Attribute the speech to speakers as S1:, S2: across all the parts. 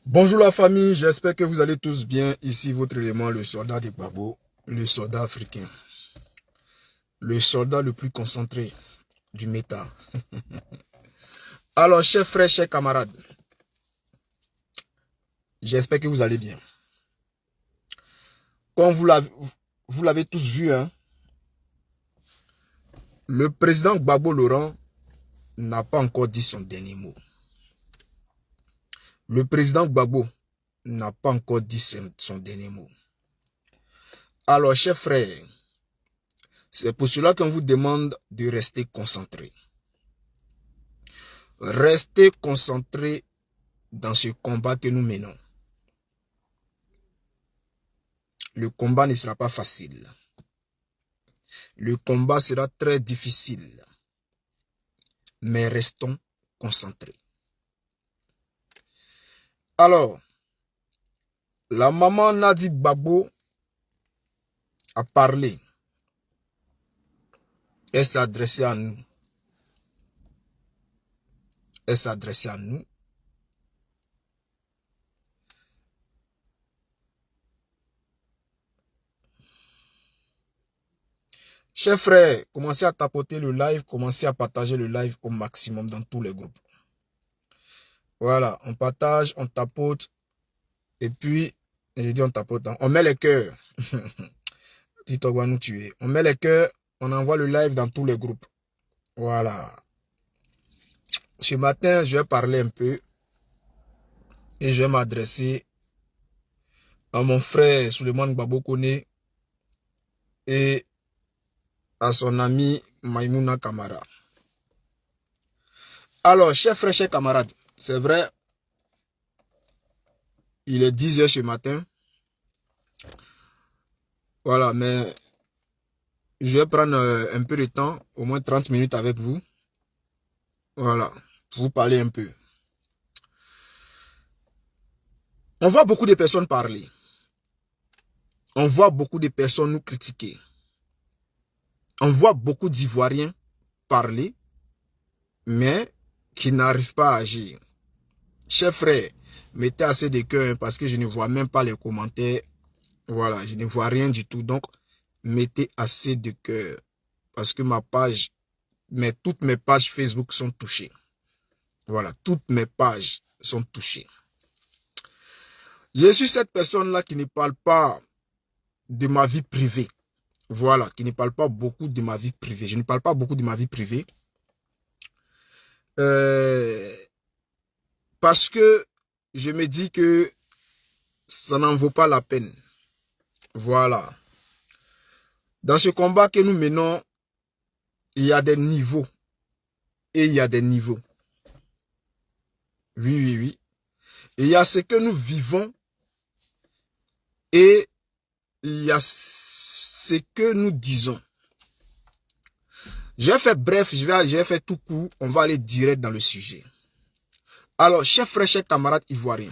S1: Bonjour la famille, j'espère que vous allez tous bien. Ici votre élément, le soldat de Gbagbo, le soldat africain. Le soldat le plus concentré du méta. Alors, chers frères, chers camarades, j'espère que vous allez bien. Comme vous l'avez tous vu, hein, le président Gbagbo Laurent n'a pas encore dit son dernier mot. Le président Gbagbo n'a pas encore dit son dernier mot. Alors, chers frères, c'est pour cela qu'on vous demande de rester concentré. Restez concentré dans ce combat que nous menons. Le combat ne sera pas facile. Le combat sera très difficile. Mais restons concentrés. Alors, la maman Nadi Gbagbo a parlé. Elle s'est adressée à nous. Elle s'est adressée à nous. Chers frères, commencez à tapoter le live, commencez à partager le live au maximum dans tous les groupes. Voilà, on partage, on tapote, et puis, j'ai dit on tapote, on met les cœurs. Tito va nous tuer. On met les cœurs, on envoie le live dans tous les groupes. Voilà. Ce matin, je vais parler un peu et je vais m'adresser à mon frère Souleymane Gbagbo Koné et à son ami Maïmouna Kamara. Alors, chers frères, chers camarades, c'est vrai, il est 10 h ce matin. Voilà, mais je vais prendre un peu de temps, au moins 30 minutes avec vous. Voilà, pour vous parler un peu. On voit beaucoup de personnes parler. On voit beaucoup de personnes nous critiquer. On voit beaucoup d'Ivoiriens parler, mais qui n'arrivent pas à agir. Chers frères, mettez assez de cœur parce que je ne vois même pas les commentaires. Voilà, je ne vois rien du tout. Donc, mettez assez de cœur parce que toutes mes pages Facebook sont touchées. Voilà, toutes mes pages sont touchées. Je suis cette personne-là qui ne parle pas de ma vie privée. Voilà, qui ne parle pas beaucoup de ma vie privée. Je ne parle pas beaucoup de ma vie privée. Parce que je me dis que ça n'en vaut pas la peine. Voilà. Dans ce combat que nous menons, il y a des niveaux. Et il y a des niveaux. Oui, oui, oui. Il y a ce que nous vivons. Et il y a ce que nous disons. Je vais faire bref, je vais faire tout court. On va aller direct dans le sujet. Alors, chers frères, chers camarades ivoiriens,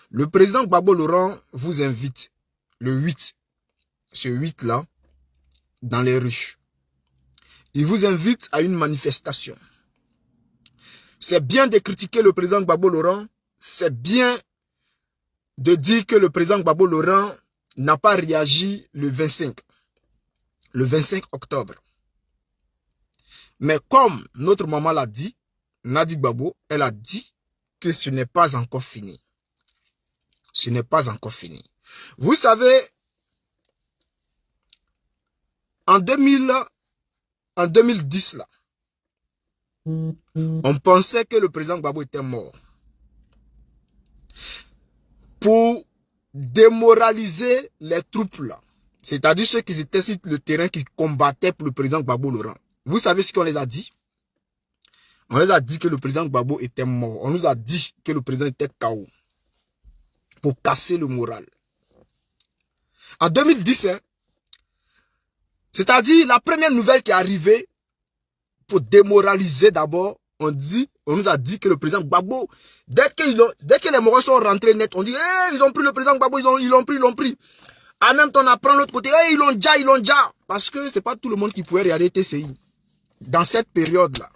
S1: le président Gbagbo Laurent vous invite le 8, ce 8-là, dans les rues. Il vous invite à une manifestation. C'est bien de critiquer le président Gbagbo Laurent. C'est bien de dire que le président Gbagbo Laurent n'a pas réagi le 25 octobre. Mais comme notre maman l'a dit, Nadi Gbagbo, elle a dit que ce n'est pas encore fini. Ce n'est pas encore fini. Vous savez, en 2010, là, on pensait que le président Gbagbo était mort. Pour démoraliser les troupes là, c'est-à-dire ceux qui étaient sur le terrain, qui combattaient pour le président Gbagbo Laurent. Vous savez ce qu'on les a dit? On les a dit que le président Gbagbo était mort. On nous a dit que le président était KO. Pour casser le moral. En 2010, hein, c'est-à-dire la première nouvelle qui est arrivée, pour démoraliser d'abord, on nous a dit que le président Gbagbo, dès que les Marocains sont rentrés net, on dit, hey, ils ont pris le président Gbagbo, ils l'ont pris. En même temps, on apprend l'autre côté, hey, ils l'ont déjà. Parce que c'est pas tout le monde qui pouvait regarder TCI. Dans cette période-là.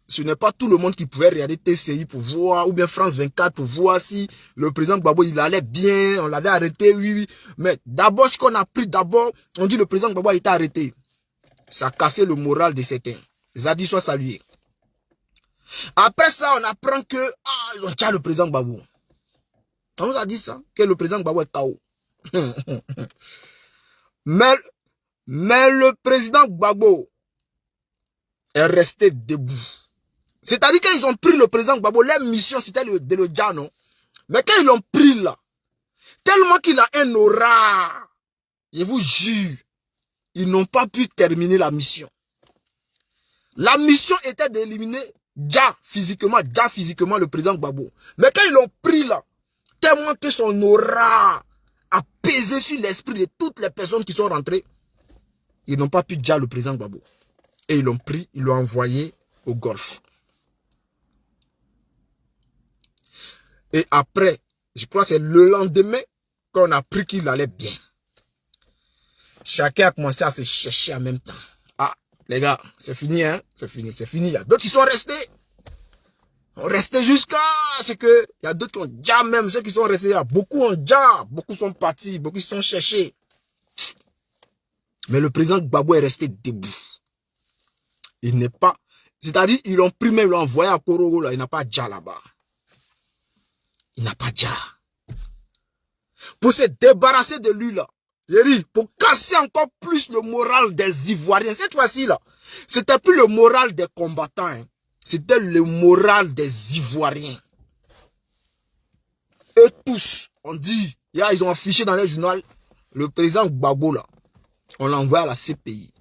S1: ce n'est pas tout le monde qui pouvait regarder TCI pour voir, ou bien France 24 pour voir si le président Gbagbo, il allait bien, on l'avait arrêté, oui, oui. Mais d'abord, ce qu'on a pris, d'abord, on dit le président Gbagbo a été arrêté. Ça a cassé le moral de certains. Zadi soit salué. Après ça, on apprend que, ils ont déjà le président Gbagbo. On nous a dit ça, que le président Gbagbo est KO. mais le président Gbagbo est resté debout. C'est-à-dire qu'ils ont pris le président Gbagbo, leur mission c'était de le dire, non? Mais quand ils l'ont pris là, tellement qu'il a un aura, je vous jure, ils n'ont pas pu terminer la mission. La mission était d'éliminer physiquement le président Gbagbo. Mais quand ils l'ont pris là, tellement que son aura a pesé sur l'esprit de toutes les personnes qui sont rentrées, ils n'ont pas pu dire le président Gbagbo. Et ils l'ont pris, ils l'ont envoyé au Golfe. Et après, je crois que c'est le lendemain qu'on a appris qu'il allait bien. Chacun a commencé à se chercher en même temps. Ah, les gars, c'est fini, hein? C'est fini, c'est fini. Il y a d'autres qui sont restés. On restait jusqu'à ce que, il y a d'autres qui ont déjà même, ceux qui sont restés là. Beaucoup ont déjà, beaucoup sont partis, beaucoup sont cherchés. Mais le président Gbagbo est resté debout. Il n'est pas, c'est-à-dire, ils l'ont pris même, ils l'ont envoyé à Korogo, là. Il n'a pas déjà là-bas. Il n'a pas déjà. Pour se débarrasser de lui, là. J'ai dit, pour casser encore plus le moral des Ivoiriens. Cette fois-ci, là, c'était plus le moral des combattants. Hein. C'était le moral des Ivoiriens. Eux tous, on dit, ils ont affiché dans les journaux, le président Gbagbo, là, on l'a envoyé à la CPI.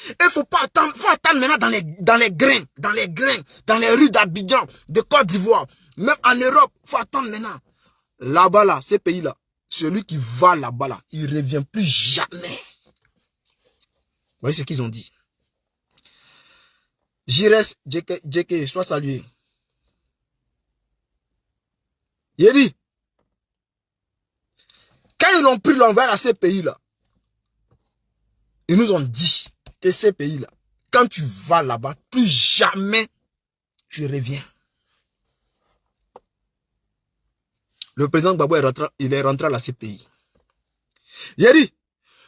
S1: Et il faut pas attendre, faut attendre maintenant dans les grains, dans les rues d'Abidjan, de Côte d'Ivoire. Même en Europe, il faut attendre maintenant. Là-bas, là, ces pays-là, celui qui va là-bas, là, il ne revient plus jamais. Vous voyez ce qu'ils ont dit. Jires, JK, sois salué. Il a dit, quand ils l'ont pris l'envers à ces pays-là, ils nous ont dit que ces pays-là, quand tu vas là-bas, plus jamais tu reviens. Le président Gbagbo il est rentré à la CPI. Il a dit,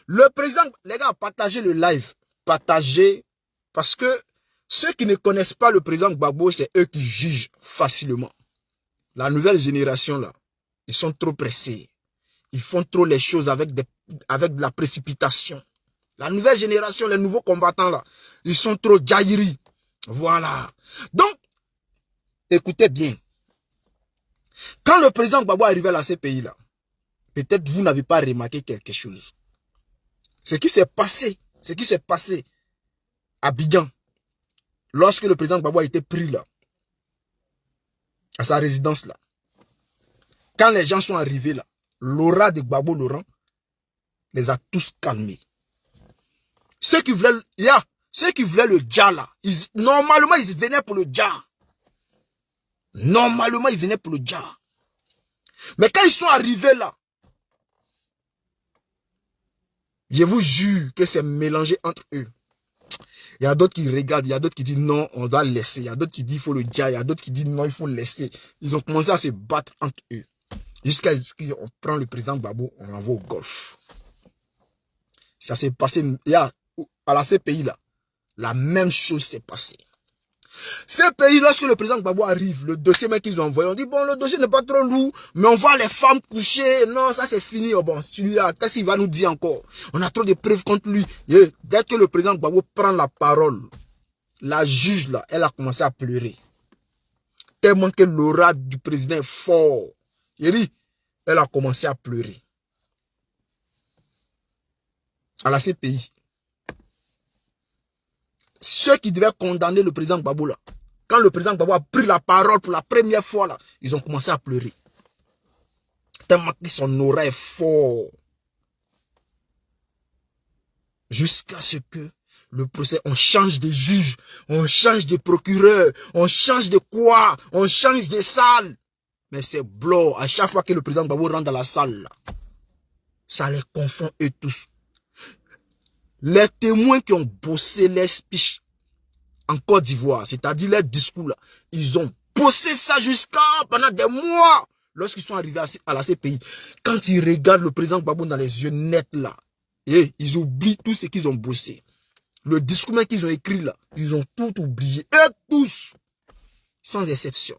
S1: le président, les gars, partagez le live. Partagez, parce que ceux qui ne connaissent pas le président Gbagbo, c'est eux qui jugent facilement. La nouvelle génération, là, ils sont trop pressés. Ils font trop les choses avec de la précipitation. La nouvelle génération, les nouveaux combattants, là, ils sont trop jaillis. Voilà. Donc, écoutez bien. Quand le président Gbagbo est arrivé à la CPI, là, peut-être vous n'avez pas remarqué quelque chose. Ce qui s'est passé à Abidjan, lorsque le président Gbagbo a été pris là, à sa résidence là, quand les gens sont arrivés là, l'aura de Gbagbo Laurent les a tous calmés. Ceux qui voulaient le dja là, normalement ils venaient pour le dja. Normalement, ils venaient pour le dja. Mais quand ils sont arrivés là, je vous jure que c'est mélangé entre eux. Il y a d'autres qui regardent, il y a d'autres qui disent non, on doit laisser. Il y a d'autres qui disent il faut le dja, il y a d'autres qui disent non, il faut laisser. Ils ont commencé à se battre entre eux. Jusqu'à ce qu'on prend le président Gbagbo, on l'envoie au Golfe. Ça s'est passé, à la CPI là, la même chose s'est passée. Ces pays, lorsque le président Gbagbo arrive, le dossier même qu'ils ont envoyé, on dit, bon, le dossier n'est pas trop lourd, mais on voit les femmes coucher, non, ça c'est fini, oh, bon, qu'est-ce qu'il va nous dire encore? On a trop de preuves contre lui. Et dès que le président Gbagbo prend la parole, la juge, là, elle a commencé à pleurer. Tellement que l'aura du président est fort. Elle a commencé à pleurer. À la CPI. Ceux qui devaient condamner le président Gbagbo là, quand le président Gbagbo a pris la parole pour la première fois là, ils ont commencé à pleurer. Tellement que son aura est fort. Jusqu'à ce que le procès, on change de juge, on change de procureur, on change de quoi, on change de salle. Mais c'est blanc. À chaque fois que le président Gbagbo rentre dans la salle là, ça les confond eux tous. Les témoins qui ont bossé les speeches, en Côte d'Ivoire, c'est-à-dire les discours là, ils ont bossé ça jusqu'à pendant des mois. Lorsqu'ils sont arrivés à la CPI, quand ils regardent le président Gbagbo dans les yeux nets là, et ils oublient tout ce qu'ils ont bossé. Le discours même qu'ils ont écrit là, ils ont tout oublié. Et tous, sans exception.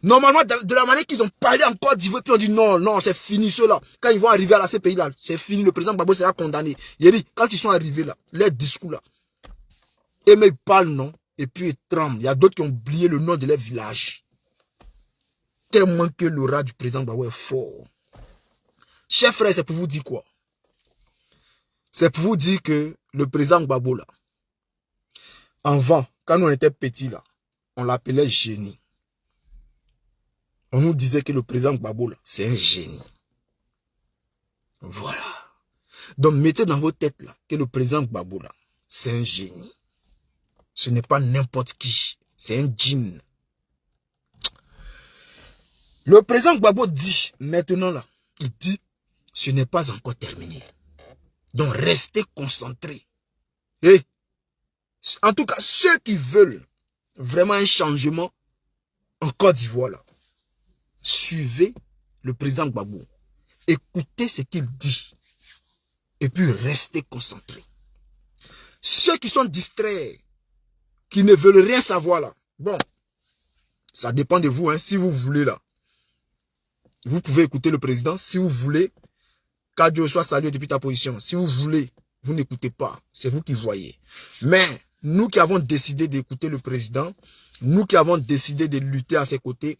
S1: Normalement, de la manière qu'ils ont parlé en Côte d'Ivoire, puis on dit non, non, c'est fini ceux-là. Quand ils vont arriver à la CPI là, c'est fini, le président Gbagbo sera condamné. Il dit, quand ils sont arrivés là, les discours là, et mais ils parlent non, et puis ils tremblent. Il y a d'autres qui ont oublié le nom de leur village. Tellement que le rat du président Gbagbo est fort. Chers frères, c'est pour vous dire quoi? C'est pour vous dire que le président Gbagbo là, avant, quand on était petits là, on l'appelait génie. On nous disait que le président Gbagbo là, c'est un génie. Voilà. Donc mettez dans vos têtes là, que le président Gbagbo là, c'est un génie. Ce n'est pas n'importe qui, c'est un djinn. Le président Gbagbo dit, maintenant là, il dit, ce n'est pas encore terminé. Donc restez concentrés. Et en tout cas, ceux qui veulent vraiment un changement en Côte d'Ivoire là, suivez le président Gbagbo. Écoutez ce qu'il dit. Et puis restez concentrés. Ceux qui sont distraits, qui ne veulent rien savoir là, bon, ça dépend de vous, hein, si vous voulez là. Vous pouvez écouter le président. Si vous voulez, qu'à Dieu soit salué depuis ta position. Si vous voulez, vous n'écoutez pas. C'est vous qui voyez. Mais nous qui avons décidé d'écouter le président, nous qui avons décidé de lutter à ses côtés,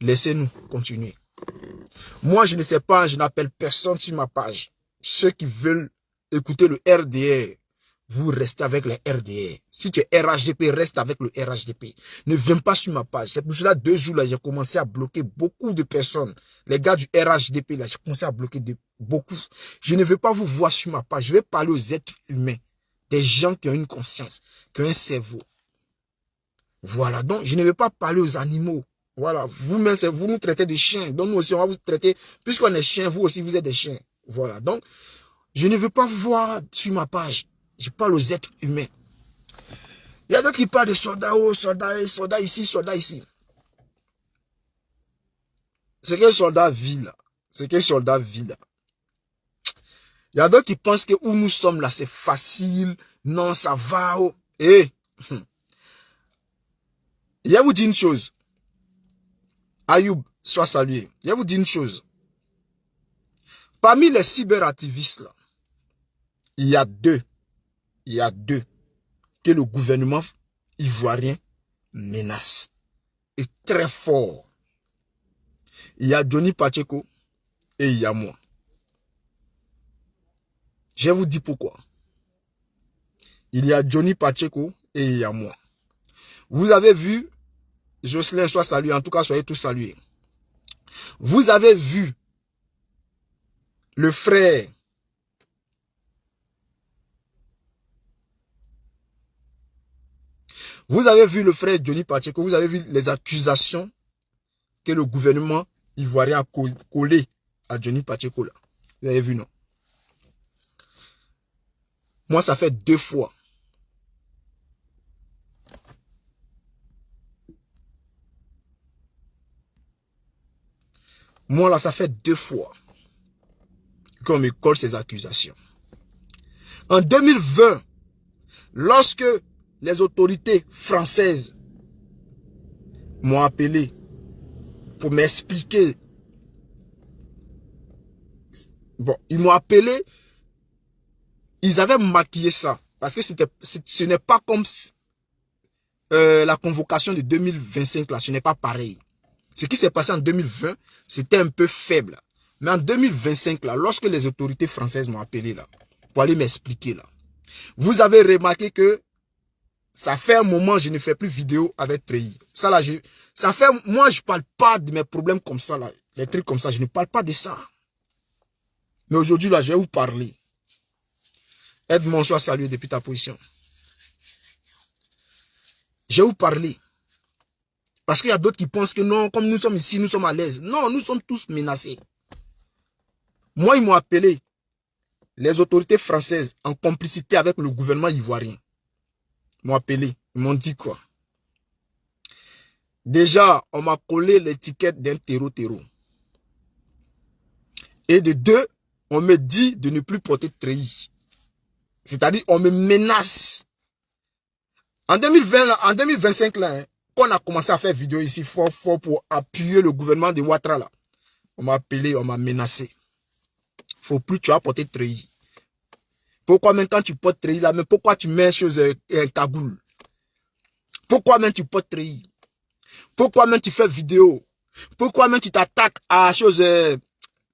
S1: laissez-nous continuer. Moi, je ne sais pas, je n'appelle personne sur ma page. Ceux qui veulent écouter le RDR, vous restez avec le RDR. Si tu es RHDP, reste avec le RHDP. Ne viens pas sur ma page. C'est pour cela, 2 jours là, j'ai commencé à bloquer beaucoup de personnes. Les gars du RHDP là, j'ai commencé à bloquer beaucoup. Je ne veux pas vous voir sur ma page. Je vais parler aux êtres humains. Des gens qui ont une conscience, qui ont un cerveau. Voilà, donc je ne vais pas parler aux animaux. Voilà, vous-même, vous nous traitez de chiens. Donc nous aussi, on va vous traiter, puisqu'on est chiens, vous aussi, vous êtes des chiens. Voilà, donc je ne veux pas vous voir sur ma page. Je parle aux êtres humains. Il y a d'autres qui parlent de soldats, oh, soldats ici, soldats ici. C'est quel soldat vit là? C'est quel soldat vit là? Il y a d'autres qui pensent que où nous sommes là, c'est facile. Non, ça va. Oh. Et, je vais vous dire une chose. Ayoub, sois salué. Je vais vous dire une chose. Parmi les cyberactivistes là, il y a deux que le gouvernement ivoirien menace. Et très fort. Il y a Johnny Pacheco et il y a moi. Je vous dis pourquoi. Il y a Johnny Pacheco et il y a moi. Vous avez vu, Jocelyn, soit salué, en tout cas soyez tous salués. Vous avez vu le frère Johnny Pacheco, vous avez vu les accusations que le gouvernement ivoirien a collées à Johnny Pacheco là. Vous avez vu, non? Moi, ça fait 2 fois. Moi, là, ça fait 2 fois qu'on me colle ces accusations. En 2020, lorsque les autorités françaises m'ont appelé pour m'expliquer. Bon, ils m'ont appelé, ils avaient maquillé ça. Parce que ce n'est pas comme la convocation de 2025, là, ce n'est pas pareil. Ce qui s'est passé en 2020, c'était un peu faible. Mais en 2025, là, lorsque les autorités françaises m'ont appelé là, pour aller m'expliquer là, vous avez remarqué que ça fait un moment que je ne fais plus vidéo avec Treillis. Ça là, moi je parle pas de mes problèmes comme ça là, les trucs comme ça, je ne parle pas de ça. Mais aujourd'hui là, je vais vous parler. Edmond, sois salué depuis ta position. Je vais vous parler. Parce qu'il y a d'autres qui pensent que non, comme nous sommes ici, nous sommes à l'aise. Non, nous sommes tous menacés. Moi, ils m'ont appelé, les autorités françaises, en complicité avec le gouvernement ivoirien. Ils m'ont appelé. Ils m'ont dit quoi? Déjà, on m'a collé l'étiquette d'un terreau. Et de deux, on me dit de ne plus porter treillis. C'est-à-dire, on me menace. En 2020, là, en 2025, là, hein, quand on a commencé à faire vidéo ici, fort pour appuyer le gouvernement de Ouattara, là, on m'a appelé, on m'a menacé. Faut plus, tu vas porter treillis. Pourquoi même quand tu portes treillis là, mais pourquoi tu mets chose cagoule? Pourquoi même tu portes treillis? Pourquoi même tu fais vidéo? Pourquoi même tu t'attaques à chose,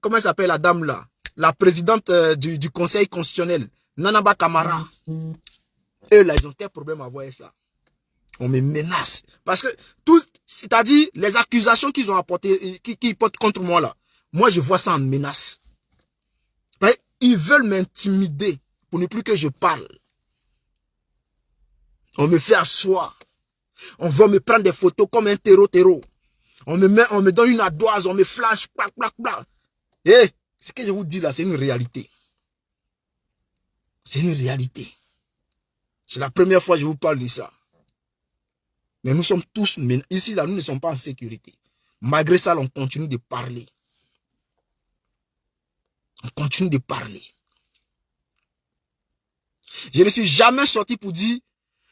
S1: comment elle s'appelle la dame là? La présidente du conseil constitutionnel, Nanaba Kamara. Eux là, ils ont quel problème à voir ça? On me menace. Parce que tout, c'est-à-dire les accusations qu'ils ont apportées, qu'ils portent contre moi là, moi je vois ça en menace. Ils veulent m'intimider pour ne plus que je parle. On me fait asseoir. On veut me prendre des photos comme un terreau. On me donne une ardoise, on me flash, plac. Et ce que je vous dis là, c'est une réalité. C'est une réalité. C'est la première fois que je vous parle de ça. Mais nous sommes tous, ici là, nous ne sommes pas en sécurité. Malgré ça, on continue de parler. On continue de parler. Je ne suis jamais sorti pour dire,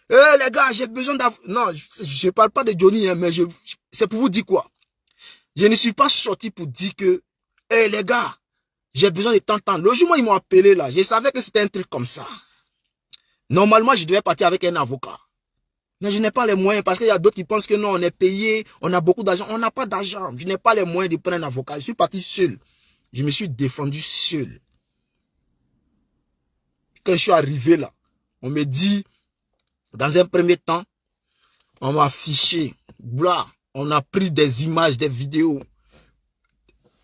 S1: les gars, j'ai besoin d'avoir... Non, je ne parle pas de Johnny, hein, mais c'est pour vous dire quoi? Je ne suis pas sorti pour dire que, les gars, j'ai besoin de t'entendre. Le jour où ils m'ont appelé là, je savais que c'était un truc comme ça. Normalement, je devais partir avec un avocat. Mais je n'ai pas les moyens parce qu'il y a d'autres qui pensent que non, on est payé, on a beaucoup d'argent. On n'a pas d'argent. Je n'ai pas les moyens de prendre un avocat. Je suis parti seul. Je me suis défendu seul. Quand je suis arrivé là, on me dit, dans un premier temps, on m'a affiché, blah, on a pris des images, des vidéos.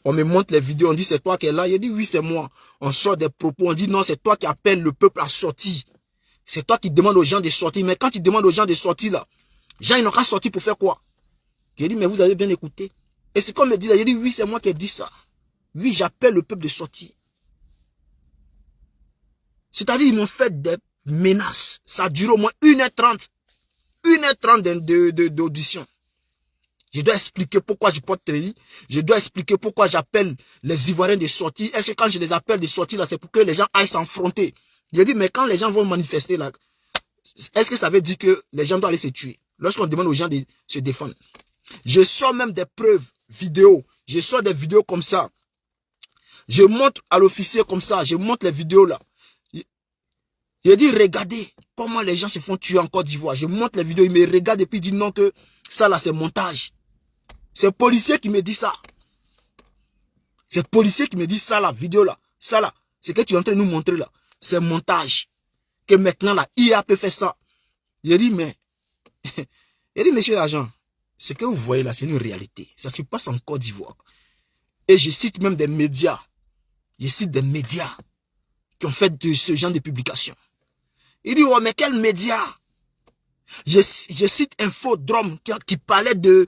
S1: On me montre les vidéos, on dit c'est toi qui es là. Je dis oui, c'est moi. On sort des propos, on dit non, c'est toi qui appelles le peuple à sortir. C'est toi qui demandes aux gens de sortir. Mais quand tu demandes aux gens de sortir là, les gens ils n'ont qu'à sortir pour faire quoi? J'ai dit mais vous avez bien écouté. Et c'est comme me dit là, j'ai dit oui, c'est moi qui ai dit ça. Oui, j'appelle le peuple de sortir. C'est-à-dire ils m'ont fait des menaces. Ça a duré au moins 1h30. 1h30 d'audition. Je dois expliquer pourquoi je porte treillis. Je dois expliquer pourquoi j'appelle les Ivoiriens de sortir. Est-ce que quand je les appelle de sortir là, c'est pour que les gens aillent s'affronter? J'ai dit, mais quand les gens vont manifester là, est-ce que ça veut dire que les gens doivent aller se tuer? Lorsqu'on demande aux gens de se défendre. Je sors même des preuves vidéo. Je sors des vidéos comme ça. Je montre à l'officier comme ça. Je montre les vidéos là. J'ai dit, regardez comment les gens se font tuer en Côte d'Ivoire. Je montre les vidéos. Ils me regardent et puis ils disent non que ça là c'est montage. C'est le policier qui me dit ça. C'est le policier qui me dit ça la vidéo là. Ça là, c'est que tu es en train de nous montrer là. C'est montage. Que maintenant la IA peut faire ça. J'ai dit mais... J'ai dit monsieur l'agent, ce que vous voyez là c'est une réalité. Ça se passe en Côte d'Ivoire. Et je cite même des médias. Je cite des médias qui ont fait de ce genre de publication. Il dit, ouais, mais quel média? Je cite Infodrome qui parlait des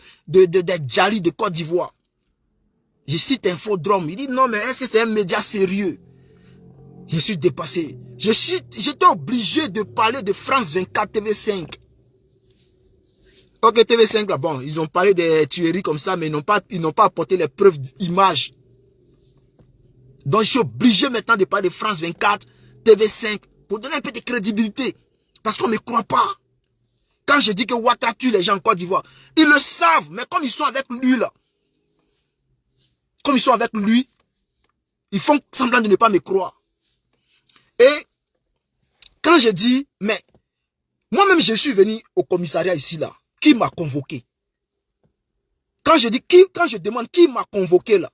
S1: Djali de Côte d'Ivoire. Je cite Infodrome. Il dit, non, mais est-ce que c'est un média sérieux? Je suis dépassé. J'étais obligé de parler de France 24, TV5. Ok, TV5, là, bon, ils ont parlé des tueries comme ça, mais ils n'ont pas apporté les preuves d'images. Donc, je suis obligé maintenant de parler de France 24, TV5, pour donner un peu de crédibilité. Parce qu'on ne me croit pas. Quand je dis que Ouattara tue les gens en Côte d'Ivoire, ils le savent, mais comme ils sont avec lui là, comme ils sont avec lui, ils font semblant de ne pas me croire. Et quand je dis, mais moi-même je suis venu au commissariat ici là, qui m'a convoqué? Quand je demande qui m'a convoqué là,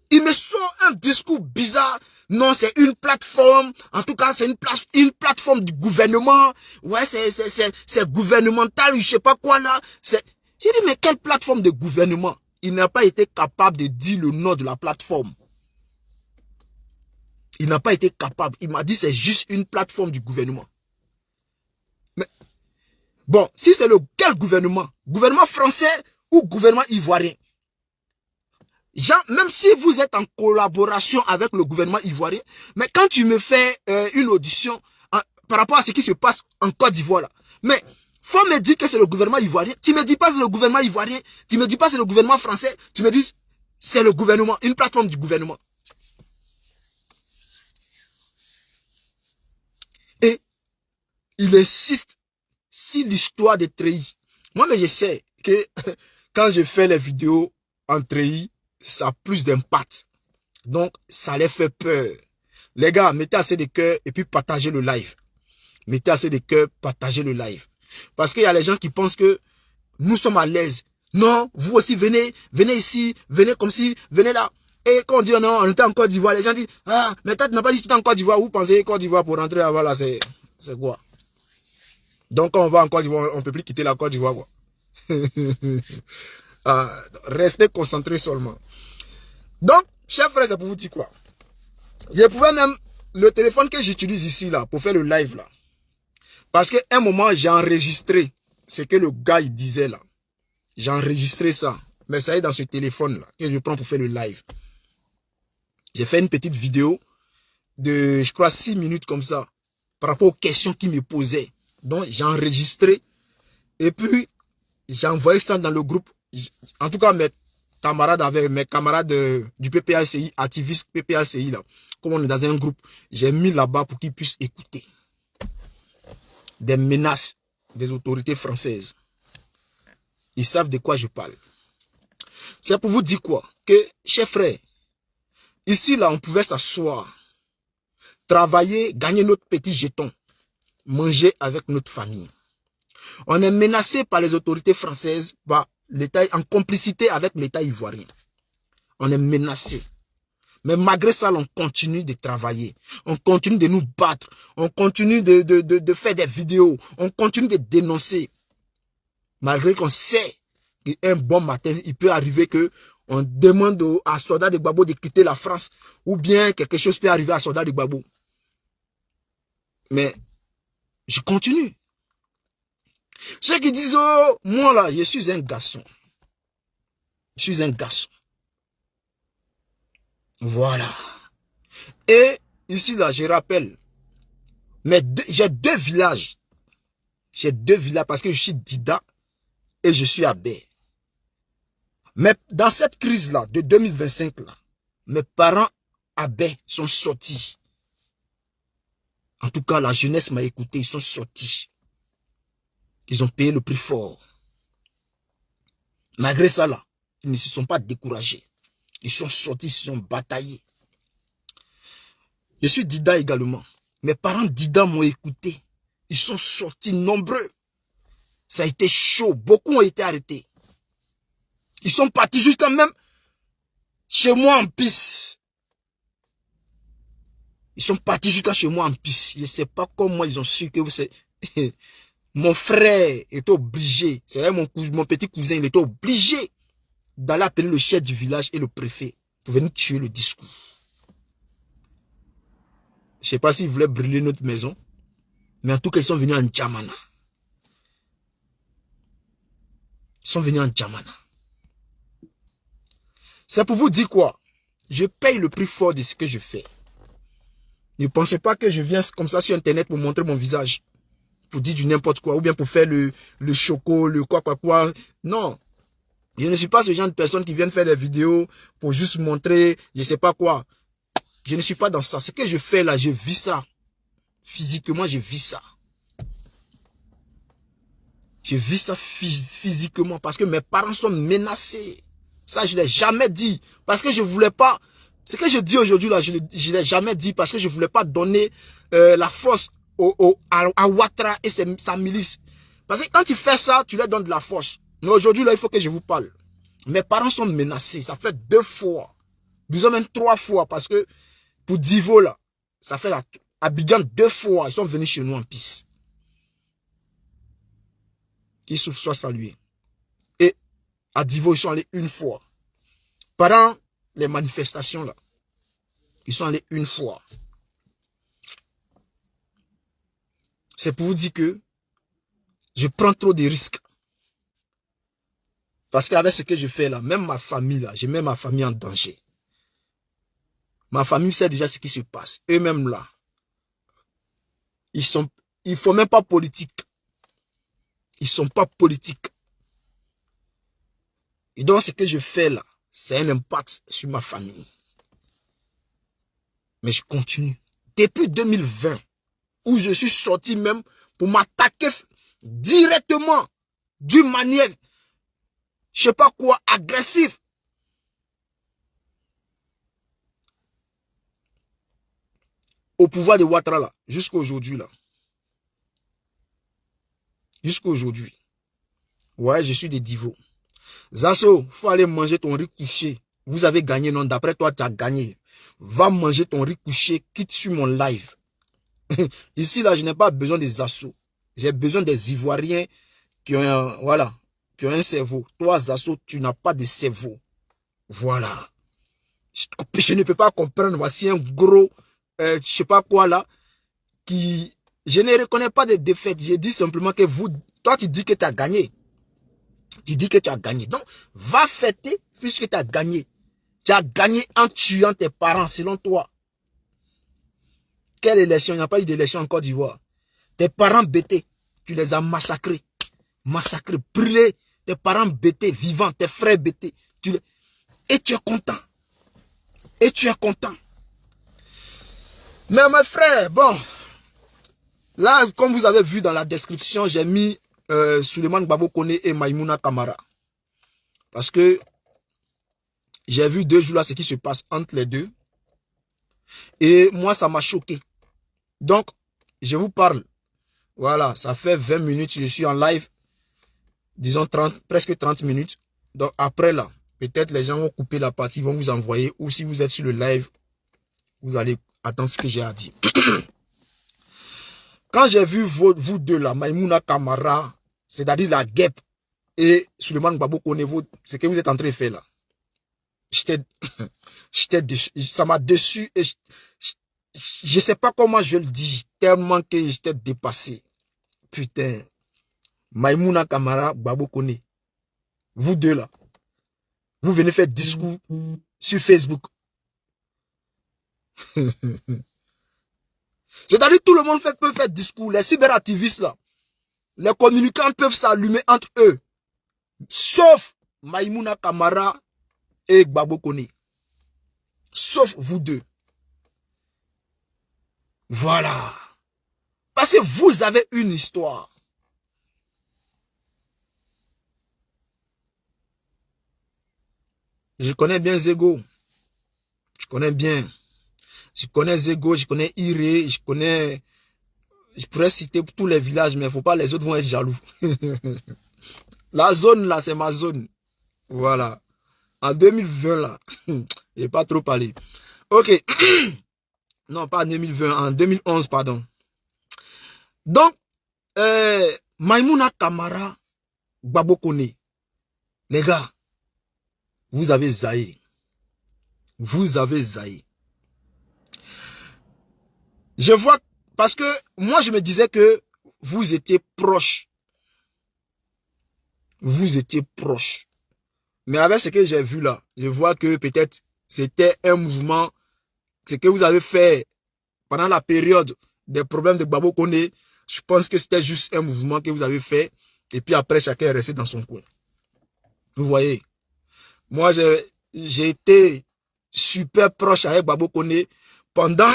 S1: il me sort un discours bizarre. Non, c'est une plateforme. En tout cas, c'est une plateforme du gouvernement. Ouais, c'est gouvernemental ou je sais pas quoi là. J'ai dit, mais quelle plateforme de gouvernement? Il n'a pas été capable de dire le nom de la plateforme. Il n'a pas été capable. Il m'a dit, c'est juste une plateforme du gouvernement. Mais, bon, si c'est quel gouvernement? Gouvernement français ou gouvernement ivoirien? Jean, même si vous êtes en collaboration avec le gouvernement ivoirien, mais quand tu me fais une audition par rapport à ce qui se passe en Côte d'Ivoire, Mais, faut me dire que c'est le gouvernement ivoirien. Tu me dis pas c'est le gouvernement ivoirien. Tu me dis pas c'est le gouvernement français. Tu me dis c'est le gouvernement, une plateforme du gouvernement. Et il insiste si l'histoire des treillis. Moi, mais je sais que quand je fais les vidéos en treillis, ça a plus d'impact. Donc, ça les fait peur. Les gars, mettez assez de cœur et puis partagez le live. Mettez assez de cœur, partagez le live. Parce qu'il y a les gens qui pensent que nous sommes à l'aise. Non, vous aussi venez, venez ici, venez comme si, venez là. Et quand on dit non, on était en Côte d'Ivoire, les gens disent, ah, mais toi tu n'as pas dit que tu es en Côte d'Ivoire. Vous pensez Côte d'Ivoire pour rentrer avant là, c'est quoi? Donc quand on va en Côte d'Ivoire, on ne peut plus quitter la Côte d'Ivoire, quoi. Ah, restez concentrés seulement. Donc, chers frères, c'est pour vous dire quoi? Je pouvais même, le téléphone que j'utilise ici là, pour faire le live là. Parce qu'à un moment, j'ai enregistré ce que le gars il disait là. J'ai enregistré ça. Mais ça est dans ce téléphone là, que je prends pour faire le live. J'ai fait une petite vidéo de, je crois, 6 minutes comme ça, par rapport aux questions qu'il me posait. Donc, j'ai enregistré. Et puis, j'ai envoyé ça dans le groupe. En tout cas, mes camarades du PPACI, activistes PPACI là. Comme on est dans un groupe, j'ai mis là-bas pour qu'ils puissent écouter des menaces des autorités françaises. Ils savent de quoi je parle. C'est pour vous dire quoi? Que, chers frères, ici, là, on pouvait s'asseoir, travailler, gagner notre petit jeton, manger avec notre famille. On est menacé par les autorités françaises, par l'État, en complicité avec l'État ivoirien. On est menacé. Mais malgré ça, on continue de travailler. On continue de nous battre. On continue de faire des vidéos. On continue de dénoncer. Malgré qu'on sait qu'un bon matin, il peut arriver que on demande à Soldat de Gbagbo de quitter la France. Ou bien quelque chose peut arriver à Soldat de Gbagbo. Mais je continue. Ceux qui disent, oh, moi là, je suis un garçon. Je suis un garçon. Voilà. Et ici là, je rappelle, j'ai 2 villages. J'ai 2 villages parce que je suis Dida et je suis Abé. Mais dans cette crise-là, de 2025 là, mes parents Abé sont sortis. En tout cas, la jeunesse m'a écouté, ils sont sortis. Ils ont payé le prix fort. Malgré ça là, ils ne se sont pas découragés. Ils sont sortis, ils se sont bataillés. Je suis Dida également. Mes parents Dida m'ont écouté. Ils sont sortis nombreux. Ça a été chaud. Beaucoup ont été arrêtés. Ils sont partis jusqu'à même chez moi en piste. Ils sont partis jusqu'à chez moi en piste. Je ne sais pas comment ils ont su que c'est... Mon frère était obligé. C'est vrai, mon petit cousin, il était obligé d'aller appeler le chef du village et le préfet pour venir tuer le discours. Je ne sais pas s'ils voulaient brûler notre maison. Mais en tout cas, ils sont venus en Djamana. Ils sont venus en Djamana. C'est pour vous dire quoi? Je paye le prix fort de ce que je fais. Ne pensez pas que je viens comme ça sur Internet pour montrer mon visage. Pour dire du n'importe quoi. Ou bien pour faire le choco, le quoi. Non. Je ne suis pas ce genre de personne qui viennent faire des vidéos pour juste montrer je ne sais pas quoi. Je ne suis pas dans ça. Ce que je fais là, je vis ça. Physiquement, je vis ça. Je vis ça physiquement parce que mes parents sont menacés. Ça, je ne l'ai jamais dit. Parce que je ne voulais pas... Ce que je dis aujourd'hui, là, je ne l'ai jamais dit parce que je ne voulais pas donner la force à Ouattara et sa milice. Parce que quand tu fais ça, tu leur donnes de la force. Mais aujourd'hui, là, il faut que je vous parle. Mes parents sont menacés. Ça fait 2 fois. Disons même 3 fois. Parce que pour Divo, là, ça fait Abidjan 2 fois. Ils sont venus chez nous en piste. Qu'ils soient salués. Et à Divo, ils sont allés 1 fois. Pendant les manifestations, là, ils sont allés 1 fois. C'est pour vous dire que je prends trop de risques. Parce qu'avec ce que je fais là, même ma famille là, je mets ma famille en danger. Ma famille sait déjà ce qui se passe. Eux-mêmes là, ils ne font même pas politique. Ils ne sont pas politiques. Et donc, ce que je fais là, c'est un impact sur ma famille. Mais je continue. Depuis 2020, où je suis sorti même pour m'attaquer directement, d'une manière, je sais pas quoi, agressive. Au pouvoir de Ouattara là, jusqu'à aujourd'hui là. Jusqu'à aujourd'hui. Ouais, je suis des divos. Zasso, faut aller manger ton riz couché. Vous avez gagné, non? D'après toi, tu as gagné. Va manger ton riz couché, quitte sur mon live. Ici, là, je n'ai pas besoin des Zasso. J'ai besoin des Ivoiriens qui ont un, voilà, qui ont un cerveau. Toi, Zasso, tu n'as pas de cerveau. Voilà. Je ne peux pas comprendre. Voici un gros, je sais pas quoi là, qui... Je ne reconnais pas de défaite. J'ai dit simplement que vous... Toi, tu dis que tu as gagné. Tu dis que tu as gagné. Donc, va fêter puisque tu as gagné. Tu as gagné en tuant tes parents, selon toi. Quelle élection? Il n'y a pas eu d'élection en Côte d'Ivoire. Tes parents bêtés, tu les as massacrés. Massacrés, brûlés. Tes parents bêtés, vivants, tes frères bêtés. Et tu es content. Et tu es content. Mais mes frères, bon... Là, comme vous avez vu dans la description, j'ai mis Souleymane Gbagbo Koné et Maïmouna Kamara. Parce que j'ai vu 2 jours là ce qui se passe entre les deux. Et moi, ça m'a choqué. Donc, je vous parle. Voilà, ça fait 20 minutes, je suis en live. Disons presque 30 minutes. Donc après là, peut-être les gens vont couper la partie, vont vous envoyer. Ou si vous êtes sur le live, vous allez attendre ce que j'ai à dire. Quand j'ai vu vous deux là, Maïmouna Kamara, c'est-à-dire la guêpe, et Souleymane Gbagbo Koné, ce que vous êtes en train de faire là, j'étais déçu, ça m'a déçu et je sais pas comment je le dis, tellement que j'étais dépassé. Putain, Maïmouna Kamara, Gbagbo Koné, vous deux là, vous venez faire discours sur Facebook. C'est-à-dire tout le monde peut faire discours. Les cyberactivistes là, les communicants peuvent s'allumer entre eux. Sauf Maïmouna Kamara et Gbagbo Koné. Sauf vous deux. Voilà. Parce que vous avez une histoire. Je connais bien Zego. Je connais bien. Je connais Zego, je connais Iré, je connais... Je pourrais citer tous les villages, mais il ne faut pas, les autres vont être jaloux. La zone là, c'est ma zone. Voilà. En 2020 là, je n'ai pas trop parlé. Ok. Non, pas en 2020, en 2011, pardon. Donc, Maïmouna Kamara, Gbagbo Koné, les gars, vous avez zaï. Vous avez zaï. Je vois, parce que moi je me disais que vous étiez proches. Vous étiez proches. Mais avec ce que j'ai vu là, je vois que peut-être c'était un mouvement, ce que vous avez fait pendant la période des problèmes de Gbagbo Koné, je pense que c'était juste un mouvement que vous avez fait. Et puis après, chacun est resté dans son coin. Vous voyez. Moi, j'ai été super proche avec Gbagbo Koné pendant,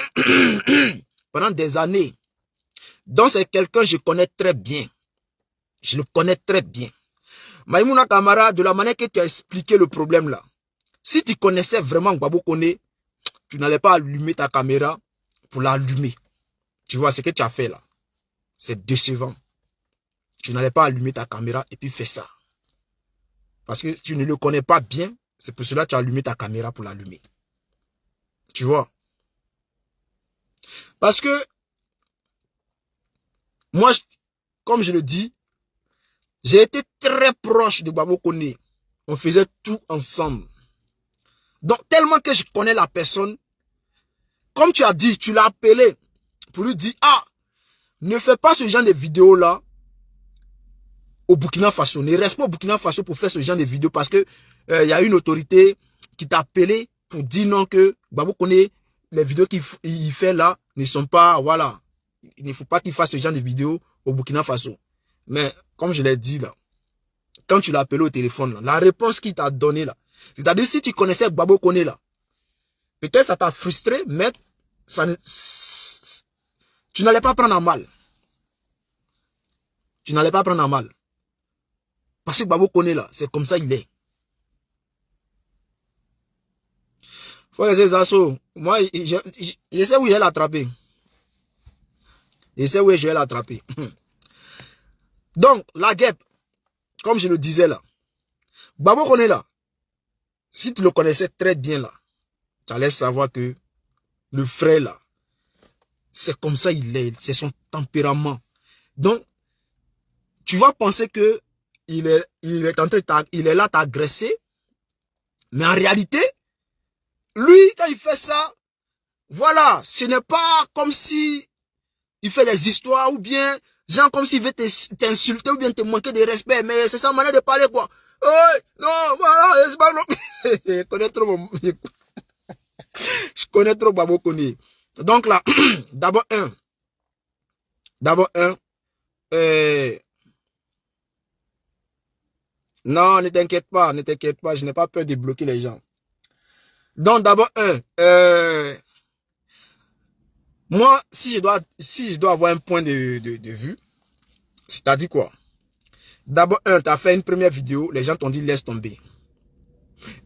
S1: pendant des années. Donc, c'est quelqu'un que je connais très bien. Je le connais très bien. Maïmouna Kamara, de la manière que tu as expliqué le problème là, si tu connaissais vraiment Gbagbo Koné, tu n'allais pas allumer ta caméra pour l'allumer. Tu vois ce que tu as fait là. C'est décevant. Tu n'allais pas allumer ta caméra et puis fais ça. Parce que tu ne le connais pas bien, c'est pour cela que tu as allumé ta caméra pour l'allumer. Tu vois. Parce que, moi, comme je le dis, j'ai été très proche de Gbagbo Koné. On faisait tout ensemble. Donc, tellement que je connais la personne, comme tu as dit, tu l'as appelé pour lui dire, ah, ne fais pas ce genre de vidéos-là au Burkina Faso. Ne reste pas au Burkina Faso pour faire ce genre de vidéos parce que y a une autorité qui t'a appelé pour dire non que Gbagbo Koné, les vidéos qu'il fait là ne sont pas, voilà, il ne faut pas qu'il fasse ce genre de vidéos au Burkina Faso. Mais, comme je l'ai dit là, quand tu l'as appelé au téléphone, là, la réponse qu'il t'a donnée là, c'est-à-dire si tu connaissais Gbagbo Koné là, peut-être ça t'a frustré, mais ça ne, tu n'allais pas prendre en mal. Tu n'allais pas prendre en mal. Parce que Gbagbo Koné là, c'est comme ça il est. Faut les assauts. Moi, je sais où je vais l'attraper. Je sais où je vais l'attraper. Donc, la guêpe, comme je le disais là, Gbagbo Koné là, si tu le connaissais très bien là, tu allais savoir que le frère là, c'est comme ça il est, c'est son tempérament. Donc, tu vas penser que il est en train il est là t'agresser, mais en réalité, lui, quand il fait ça, voilà, ce n'est pas comme si il fait des histoires ou bien, genre comme s'il veut t'insulter ou bien te manquer de respect, mais c'est sa manière de parler quoi. Oh, non, voilà, c'est pas non. Je connais trop je connais trop Gbagbo Koné. Donc là, d'abord un, non, ne t'inquiète pas, je n'ai pas peur de bloquer les gens. Donc d'abord moi, si je dois avoir un point de vue, c'est-à-dire quoi? D'abord tu as fait une première vidéo, les gens t'ont dit laisse tomber.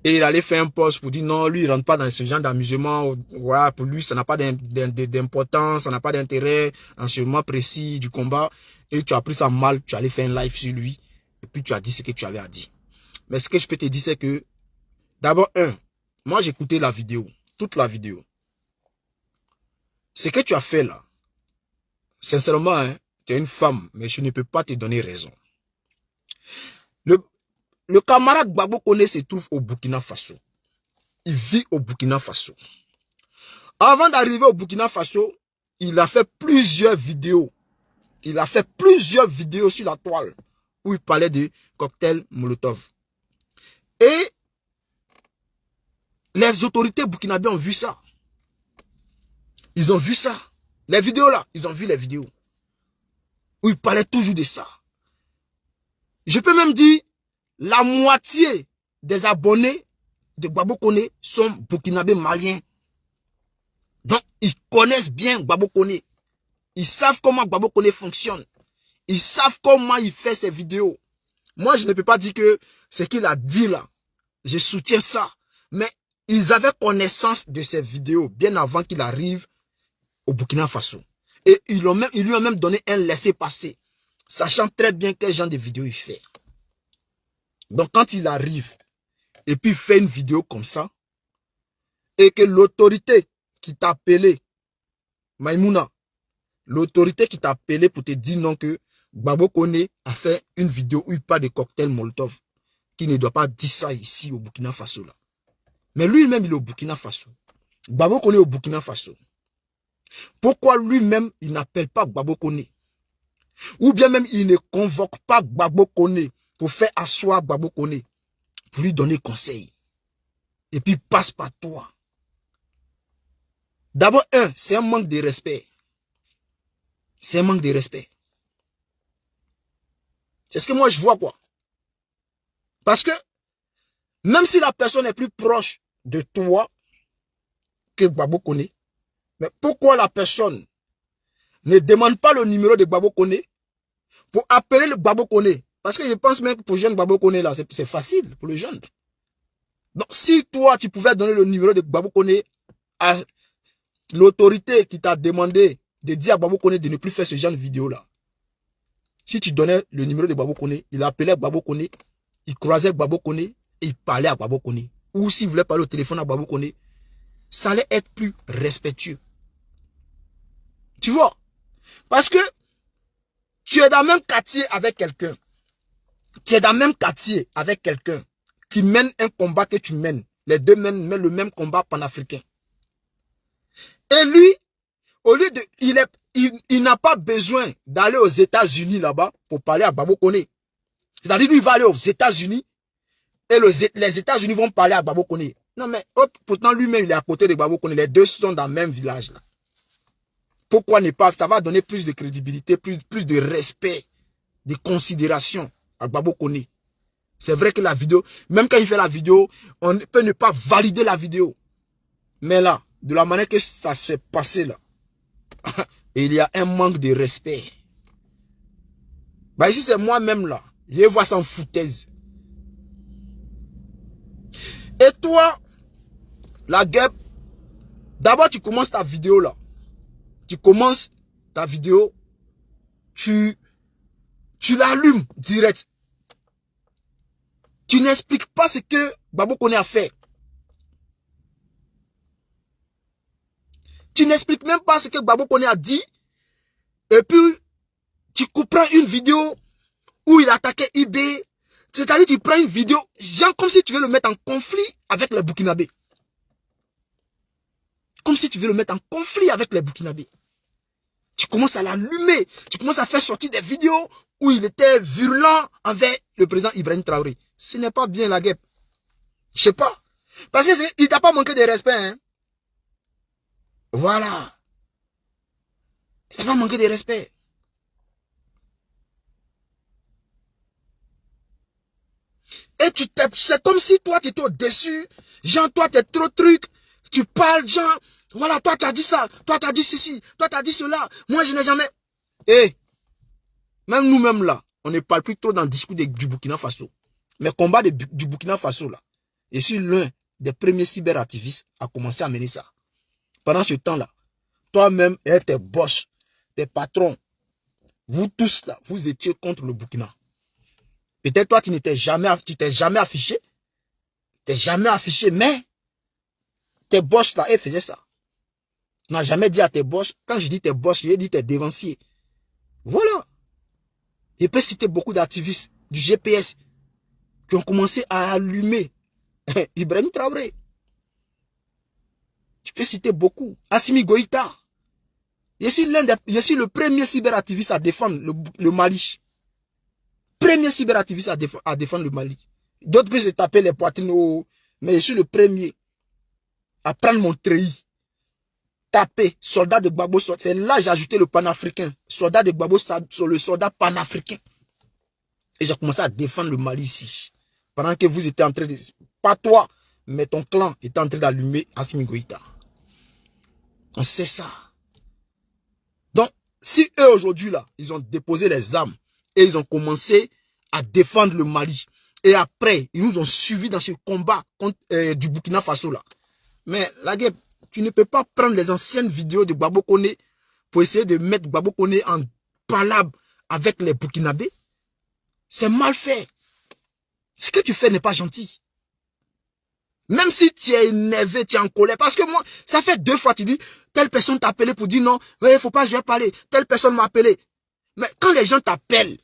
S1: Et il allait faire un post pour dire non, lui il rentre pas dans ce genre d'amusement, ouais, pour lui ça n'a pas d'importance, ça n'a pas d'intérêt, en ce moment précis du combat, et tu as pris ça mal, tu allais faire un live sur lui, et puis tu as dit ce que tu avais à dire. Mais ce que je peux te dire c'est que, d'abord moi j'ai écouté la vidéo, toute la vidéo. Ce que tu as fait là, sincèrement, hein, tu es une femme, mais je ne peux pas te donner raison. Le camarade Gbagbo Koné se trouve au Burkina Faso. Il vit au Burkina Faso. Avant d'arriver au Burkina Faso, il a fait plusieurs vidéos. Il a fait plusieurs vidéos sur la toile où il parlait de cocktail Molotov. Et les autorités burkinabées ont vu ça. Ils ont vu ça. Les vidéos là, ils ont vu les vidéos. Où il parlait toujours de ça. Je peux même dire, la moitié des abonnés de Gbagbo Koné sont burkinabés maliens. Donc, ils connaissent bien Gbagbo Koné. Ils savent comment Gbagbo Koné fonctionne. Ils savent comment il fait ses vidéos. Moi, je ne peux pas dire que ce qu'il a dit là, je soutiens ça. Mais ils avaient connaissance de ses vidéos bien avant qu'il arrive au Burkina Faso. Et ils lui ont même donné un laissez-passer, sachant très bien quel genre de vidéo il fait. Donc quand il arrive et puis il fait une vidéo comme ça, et que l'autorité qui t'a appelé, Maïmouna, l'autorité qui t'a appelé pour te dire non que Gbagbo Koné a fait une vidéo où il parle de cocktail Molotov, qui ne doit pas dire ça ici au Burkina Faso là. Mais lui-même il est au Burkina Faso. Gbagbo Koné est au Burkina Faso. Pourquoi lui-même il n'appelle pas Gbagbo Koné? Ou bien même il ne convoque pas Gbagbo Koné pour faire asseoir Gbagbo Koné, pour lui donner conseil. Et puis passe par toi. D'abord, c'est un manque de respect. C'est un manque de respect. C'est ce que moi je vois quoi. Parce que même si la personne est plus proche de toi que Gbagbo Koné, mais pourquoi la personne ne demande pas le numéro de Gbagbo Koné pour appeler le Gbagbo Koné? Parce que je pense même que pour le jeune Gbagbo Koné là, c'est facile pour le jeune. Donc si toi tu pouvais donner le numéro de Gbagbo Koné à l'autorité qui t'a demandé de dire à Gbagbo Koné de ne plus faire ce genre de vidéo là. Si tu donnais le numéro de Gbagbo Koné, il appelait Gbagbo Koné, il croisait Gbagbo Koné et il parlait à Gbagbo Koné. Ou s'il voulait parler au téléphone à Gbagbo Koné, ça allait être plus respectueux. Tu vois? Parce que tu es dans le même quartier avec quelqu'un. Tu es dans le même quartier avec quelqu'un qui mène un combat que tu mènes. Les deux mènent le même combat panafricain. Et lui, au lieu de... Il n'a pas besoin d'aller aux États-Unis là-bas pour parler à Gbagbo Koné. C'est-à-dire lui, il va aller aux États-Unis et les États-Unis vont parler à Gbagbo Koné. Non mais, pourtant lui-même, il est à côté de Gbagbo Koné. Les deux sont dans le même village là. Pourquoi ne pas? Ça va donner plus de crédibilité, plus de respect de considération à Gbagbo Kone. C'est vrai que la vidéo, même quand il fait la vidéo, on peut ne pas valider la vidéo. Mais là, de la manière que ça s'est passé là, il y a un manque de respect. Bah ici c'est moi-même là, je vois ça en foutaise. Et toi, la guêpe, d'abord tu commences ta vidéo là. Tu commences ta vidéo, tu l'allumes direct. Tu n'expliques pas ce que Gbagbo Kone a fait. Tu n'expliques même pas ce que Gbagbo Kone a dit. Et puis, tu comprends une vidéo où il attaquait IB. C'est-à-dire, tu prends une vidéo, genre comme si tu veux le mettre en conflit avec les Burkinabés. Comme si tu veux le mettre en conflit avec les Burkinabés. Tu commences à l'allumer. Tu commences à faire sortir des vidéos où il était virulent envers le président Ibrahim Traoré. Ce n'est pas bien la guêpe. Je sais pas. Parce qu'il ne t'a pas manqué de respect. Hein? Voilà. Il ne t'a pas manqué de respect. Et c'est comme si toi, tu étais au-dessus. Genre, toi, tu es trop truc. Tu parles, genre, voilà, toi, tu as dit ça. Toi, tu as dit ceci. Toi, tu as dit cela. Moi, je n'ai jamais... Eh, même nous-mêmes, là, on ne parle plus trop dans le discours du Burkina Faso. Mais combat du Burkina Faso, là, je suis l'un des premiers cyberactivistes à commencer à mener ça. Pendant ce temps-là, toi-même et tes boss, tes patrons, vous tous, là, vous étiez contre le Burkina. Peut-être toi, tu t'es jamais affiché. Tu n'es jamais affiché, mais tes boss là, ils faisaient ça. Tu n'as jamais dit à tes boss, quand je dis tes boss, je dis tes dévanciers. Voilà. Je peux citer beaucoup d'activistes du GPS qui ont commencé à allumer Ibrahim Traoré. Tu peux citer beaucoup. Assimi Goïta. Je suis le premier cyberactiviste à défendre le Mali. Premier cyberactiviste à défendre le Mali. D'autres peuvent se taper les poitrines, mais je suis le premier à prendre mon treillis. Taper, soldat de Gbagbo. C'est là que j'ai ajouté le panafricain. Soldat de Gbagbo sur le soldat panafricain. Et j'ai commencé à défendre le Mali ici. Pendant que vous étiez en train de... Pas toi, mais ton clan était en train d'allumer Assimi Goïta. On sait ça. Donc, si eux aujourd'hui là, ils ont déposé les armes et ils ont commencé à défendre le Mali. Et après, ils nous ont suivis dans ce combat contre, du Burkina Faso là. Mais la guerre, tu ne peux pas prendre les anciennes vidéos de Gbagbo Kone pour essayer de mettre Gbagbo Kone en palabre avec les Burkinabés. C'est mal fait. Ce que tu fais n'est pas gentil. Même si tu es énervé, tu es en colère. Parce que moi, ça fait 2 fois, tu dis, telle personne t'a appelé pour dire non, il ne faut pas, je vais parler. Telle personne m'a appelé. Mais quand les gens t'appellent,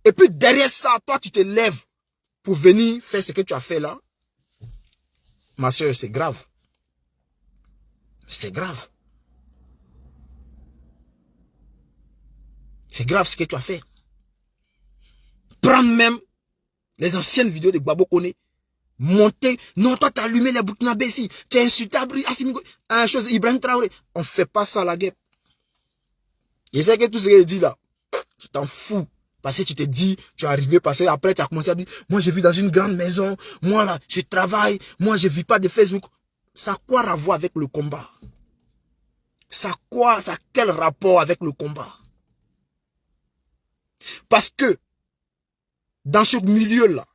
S1: et puis derrière ça, toi, tu te lèves pour venir faire ce que tu as fait là, ma soeur, c'est grave. C'est grave. C'est grave ce que tu as fait. Prends même les anciennes vidéos de Gbagbo Kone. Monter. Non, toi, tu as allumé les Burkinabés ici. Tu as insulté Ibrahim Traoré. On ne fait pas ça, la guerre. Je sais que tout ce que je dis là, tu t'en fous. Parce que tu te dis, tu es arrivé, parce que après tu as commencé à dire, moi je vis dans une grande maison, moi là, je travaille, moi je ne vis pas de Facebook. Ça a quoi à voir avec le combat? Ça a quel rapport avec le combat? Parce que, dans ce milieu-là,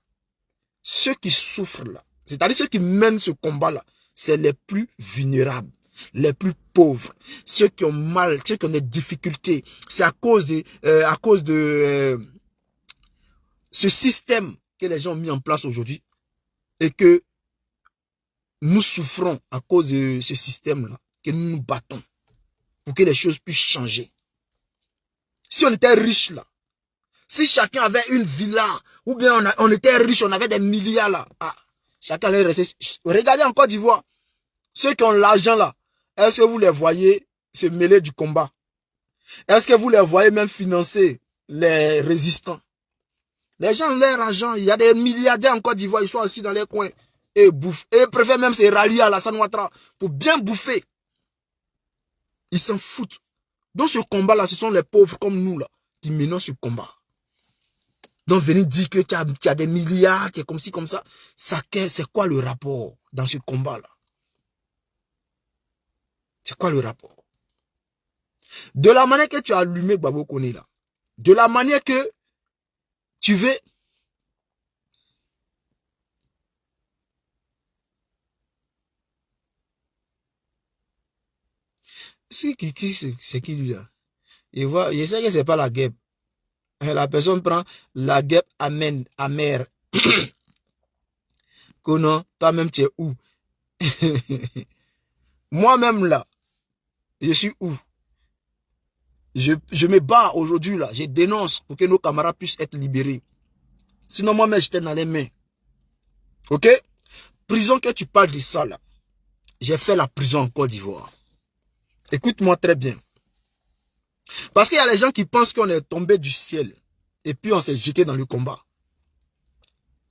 S1: ceux qui souffrent là, c'est-à-dire ceux qui mènent ce combat-là, c'est les plus vulnérables, les plus pauvres, ceux qui ont mal, ceux qui ont des difficultés. C'est à cause de ce système que les gens ont mis en place aujourd'hui et que nous souffrons à cause de ce système-là, que nous nous battons pour que les choses puissent changer. Si on était riche là, si chacun avait une villa, ou bien on était riche, on avait des milliards là, chacun allait rester. Regardez en Côte d'Ivoire, ceux qui ont l'argent là, est-ce que vous les voyez se mêler du combat? Est-ce que vous les voyez même financer les résistants? Les gens ont leur argent, il y a des milliardaires en Côte d'Ivoire, ils sont assis dans les coins et bouffent. Et ils préfèrent même se rallier à Alassane Ouattara pour bien bouffer. Ils s'en foutent. Dans ce combat là, ce sont les pauvres comme nous là qui menons ce combat. Donc, venir dire que tu as des milliards, tu es comme ci, comme ça. C'est quoi le rapport dans ce combat-là? C'est quoi le rapport? De la manière que tu as allumé Babo Koné là, de la manière que tu veux... C'est qui lui là? Je sais que c'est pas la guêpe. La personne prend la guêpe amère. Que non, toi-même tu es où? Moi-même là, je suis où? Je me bats aujourd'hui là, je dénonce pour que nos camarades puissent être libérés. Sinon moi-même j'étais dans les mains. Ok? Prison que tu parles de ça là, j'ai fait la prison en Côte d'Ivoire. Écoute-moi très bien. Parce qu'il y a les gens qui pensent qu'on est tombé du ciel et puis on s'est jeté dans le combat.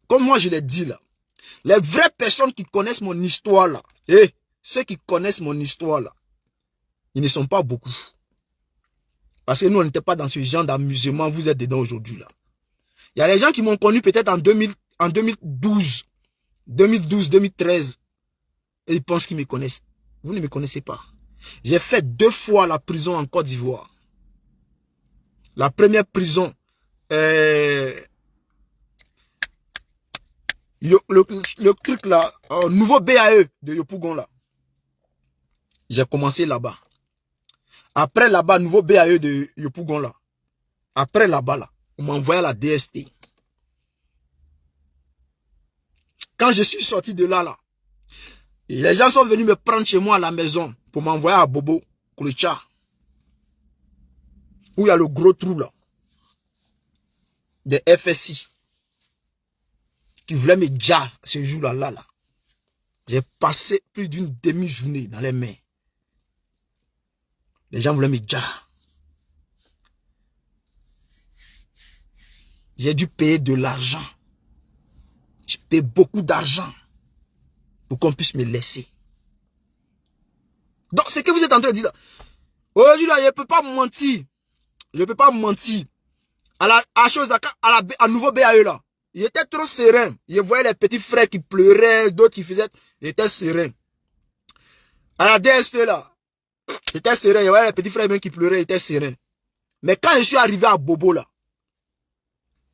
S1: Comme moi je l'ai dit là, les vraies personnes qui connaissent mon histoire là, et ceux qui connaissent mon histoire là, ils ne sont pas beaucoup. Parce que nous on n'était pas dans ce genre d'amusement, vous êtes dedans aujourd'hui là. Il y a les gens qui m'ont connu peut-être en 2012, 2013, et ils pensent qu'ils me connaissent. Vous ne me connaissez pas. J'ai fait 2 fois la prison en Côte d'Ivoire. La première prison, le truc là, nouveau BAE de Yopougon là. J'ai commencé là-bas. Après là-bas, nouveau BAE de Yopougon là. Après là-bas là, on m'a envoyé à la DST. Quand je suis sorti de là, les gens sont venus me prendre chez moi à la maison pour m'envoyer à Bobo, Koulicha. Où il y a le gros trou là. Des FSI. Qui voulaient me dire ce jour-là. Là. J'ai passé plus d'une demi-journée dans les mains. Les gens voulaient me dire. J'ai dû payer de l'argent. J'ai payé beaucoup d'argent pour qu'on puisse me laisser. Donc, ce que vous êtes en train de dire, aujourd'hui, là, je ne peux pas mentir. Je ne peux pas mentir. À nouveau BAE, là. Il était trop serein. Je voyais les petits frères qui pleuraient, d'autres qui faisaient. Il était serein. À la DST, là, il était serein. Je voyais les petits frères même qui pleuraient, il était serein. Mais quand je suis arrivé à Bobo, là,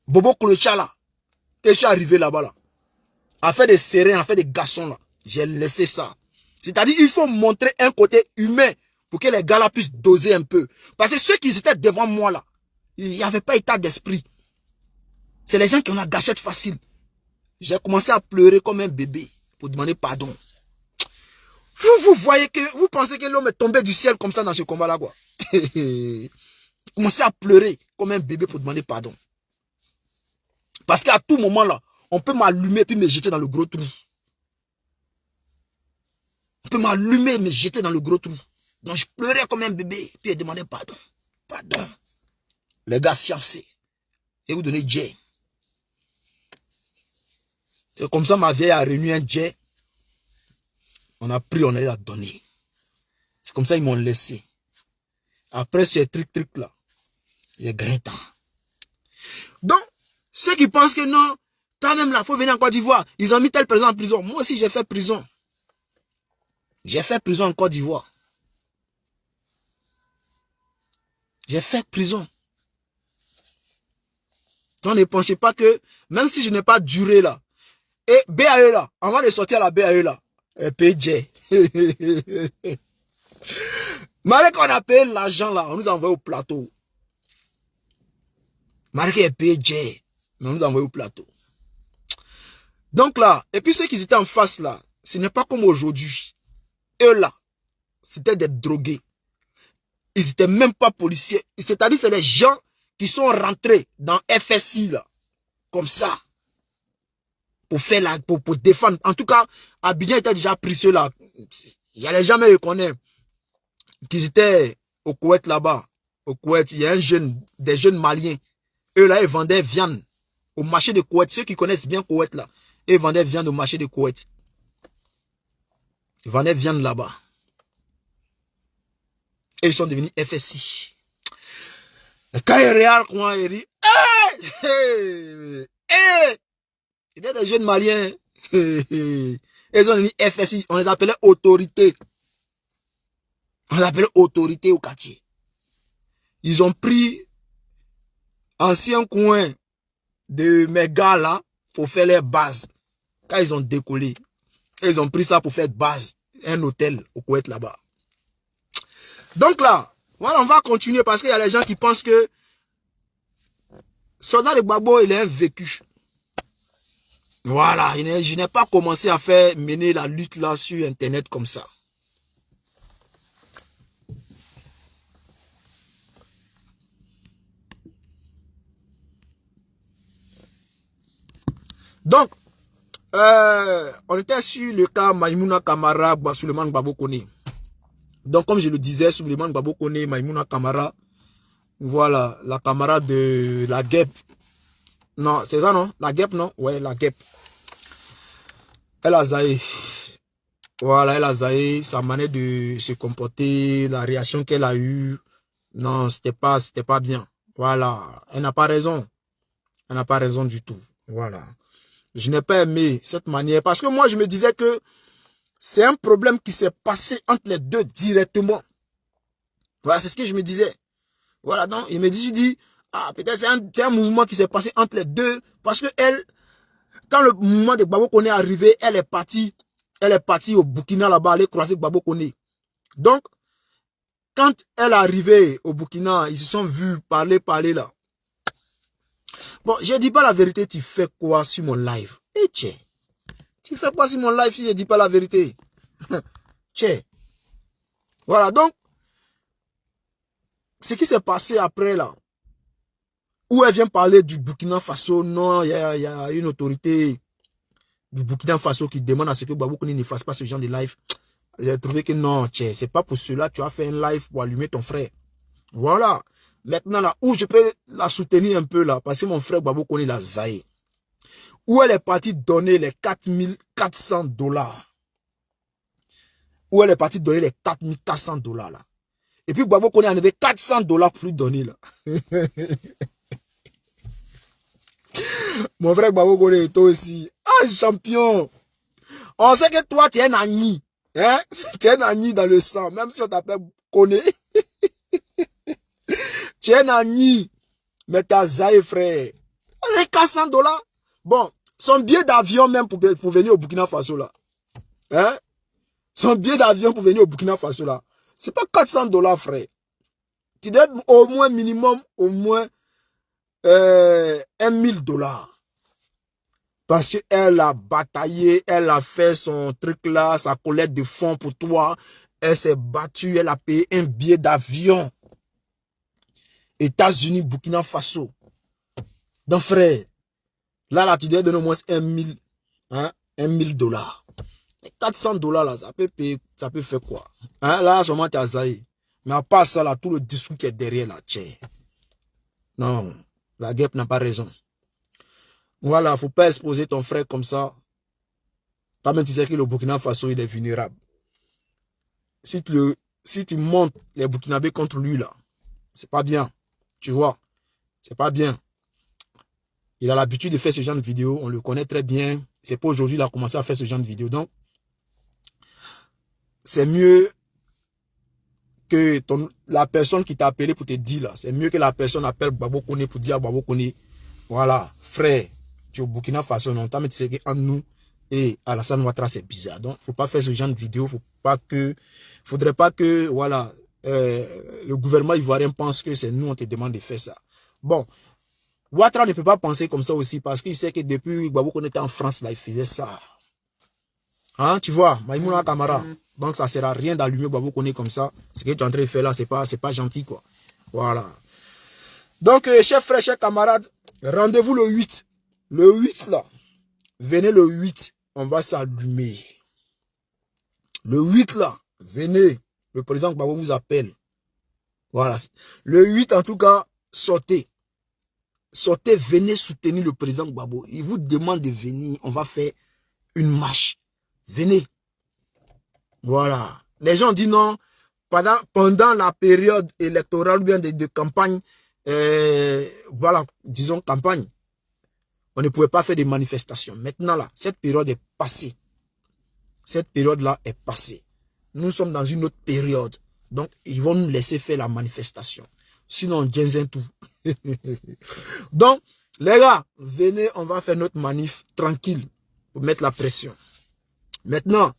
S1: Bobo Koulicha, là, et je suis arrivé là-bas, là, à faire des sereins, à faire des garçons, là, j'ai laissé ça. C'est-à-dire, il faut montrer un côté humain pour que les gars là puissent doser un peu. Parce que ceux qui étaient devant moi là, il n'y avait pas état d'esprit. C'est les gens qui ont la gâchette facile. J'ai commencé à pleurer comme un bébé pour demander pardon. Vous voyez que, vous pensez que l'homme est tombé du ciel comme ça dans ce combat-là, quoi. J'ai commencé à pleurer comme un bébé pour demander pardon. Parce qu'à tout moment là, on peut m'allumer puis me jeter dans le gros trou. On peut m'allumer et me jeter dans le gros trou. Donc je pleurais comme un bébé, puis je demandais pardon. Pardon. Les gars sciencés. Et vous donnez J. C'est comme ça ma vieille a réuni un J. On a pris, on a donné. C'est comme ça ils m'ont laissé. Après ce truc là, j'ai gagné temps. Donc, ceux qui pensent que non, toi même là, il faut venir en Côte d'Ivoire. Ils ont mis telle personne en prison. Moi aussi j'ai fait prison. J'ai fait prison en Côte d'Ivoire. J'ai fait prison. Donc ne pensez pas que, même si je n'ai pas duré là, et BAE là, avant de sortir à la BAE là, PJ. Malgré qu'on a payé l'argent là, on nous a envoyé au plateau. Malgré PJ, mais on nous a envoyé au plateau. Donc là, et puis ceux qui étaient en face là, ce n'est pas comme aujourd'hui. Eux là, c'était des drogués. Ils n'étaient même pas policiers. C'est-à-dire c'est des gens qui sont rentrés dans FSI là, comme ça, pour faire la, pour défendre. En tout cas, Abidjan était déjà pris ceux-là. Il y a les gens mais ils connaissent qui étaient au Koweït là-bas. Au Koweït, il y a des jeunes Maliens. Eux là, ils vendaient viande au marché de Koweït. Ceux qui connaissent bien Koweït là, ils vendaient viande au marché de Koweït. Ils vendaient viande là-bas. Et ils sont devenus FSI. Et quand il regarde comment il dit, c'était des jeunes maliens. Ils ont dit FSI, on les appelait autorités. On les appelait autorités au quartier. Ils ont pris ancien coin de mes gars là pour faire les bases. Quand ils ont décollé, ils ont pris ça pour faire base. Un hôtel au Koweït là-bas. Donc là, voilà, on va continuer parce qu'il y a les gens qui pensent que Soldat de Gbagbo, il est un vécu. Voilà, je n'ai pas commencé à mener la lutte là sur Internet comme ça. Donc, on était sur le cas Maïmouna Kamara, Souleymane Gbagbo Koné. Donc, comme je le disais, Souleymane Gbagbo Koné, Maïmouna Kamara, voilà, la camarade de la guêpe. Non, c'est ça, non? La guêpe, non? Ouais, la guêpe. Elle a zaï. Voilà, elle a zaï. Sa manière de se comporter, la réaction qu'elle a eue. Non, c'était pas bien. Voilà. Elle n'a pas raison. Elle n'a pas raison du tout. Voilà. Je n'ai pas aimé cette manière. Parce que moi, je me disais que c'est un problème qui s'est passé entre les deux directement. Voilà, c'est ce que je me disais. Voilà, donc, il me dit, ah, peut-être c'est un mouvement qui s'est passé entre les deux. Parce que elle, quand le mouvement de Gbagbo Koné est arrivé, elle est partie au Burkina là-bas, aller croiser Gbagbo Koné. Donc, quand elle est arrivée au Burkina, ils se sont vus parler là. Bon, je dis pas la vérité, tu fais quoi sur mon live? Eh, tchè, tu fais quoi sur mon live si je dis pas la vérité? Tchè. Voilà, donc, ce qui s'est passé après là, où elle vient parler du Burkina Faso, non, il y a une autorité du Burkina Faso qui demande à ce que Gbagbo Koné ne fasse pas ce genre de live. J'ai trouvé que non, c'est pas pour cela, tu as fait un live pour allumer ton frère. Voilà. Maintenant là, où je peux la soutenir un peu là, parce que mon frère Gbagbo Koné l'a zaï. Où elle est partie donner les 4400 $. Où elle est partie donner les 4400 $ là. Et puis Gbagbo Koné en avait 400 $ pour lui donner là. Mon frère Gbagbo Koné, toi aussi. Ah, champion. On sait que toi, tu es un Nani. Hein? Tu es un Nani dans le sang. Même si on t'appelle Koné. Tu es un Nani. Mais t'as zaï, frère. 400 $. Bon, son billet d'avion même pour venir au Burkina Faso là. Hein? Son billet d'avion pour venir au Burkina Faso là. C'est pas 400 $, frère. Tu dois être au moins minimum, au moins 1000 $. Parce qu'elle a bataillé, elle a fait son truc là, sa collecte de fonds pour toi. Elle s'est battue, elle a payé un billet d'avion. États-Unis, Burkina Faso. Donc frère, là, tu dois donner au moins 1000 $. 400 $ là, ça peut payer, ça peut faire quoi? Hein? Là, seulement tu as zaï. Mais à part ça, là, tout le discours qui est derrière là, tchè. Non, la guêpe n'a pas raison. Voilà, faut pas exposer ton frère comme ça. Toi-même, tu sais que le Burkina Faso, il est vulnérable. Si tu montes les Burkinabés contre lui, là, c'est pas bien. Tu vois, c'est pas bien. Il a l'habitude de faire ce genre de vidéo. On le connaît très bien. C'est pas aujourd'hui qu'il a commencé à faire ce genre de vidéo. Donc, c'est mieux que la personne qui t'a appelé pour te dire là. C'est mieux que la personne appelle Gbagbo Koné pour dire à Gbagbo Koné, voilà, frère, tu es au Burkina Faso, non, tu sais qu'entre nous et Alassane Ouattara, c'est bizarre. Donc, faut pas faire ce genre de vidéo. Faudrait pas que, voilà, le gouvernement ivoirien pense que c'est nous, on te demande de faire ça. Bon, Ouattara ne peut pas penser comme ça aussi parce qu'il sait que depuis Gbagbo Koné était en France, là, il faisait ça. Hein, tu vois, Maïmouna Kamara. Donc, ça ne sert à rien d'allumer Gbagbo Koné comme ça. Ce que tu es en train de faire là, c'est pas gentil, quoi. Voilà. Donc, chers frères, chers camarades, rendez-vous le 8. Le 8, là. Venez le 8. On va s'allumer. Le 8, là. Venez. Le président Gbagbo vous appelle. Voilà. Le 8, en tout cas, sortez. Sortez, venez soutenir le président Gbagbo. Il vous demande de venir. On va faire une marche. Venez. Voilà. Les gens disent non. Pendant la période électorale ou bien de campagne, voilà, disons, campagne. On ne pouvait pas faire des manifestations. Maintenant, là, cette période est passée. Cette période-là est passée. Nous sommes dans une autre période. Donc, ils vont nous laisser faire la manifestation. Sinon, on gêne tout. Donc, les gars, venez, on va faire notre manif tranquille pour mettre la pression. Maintenant,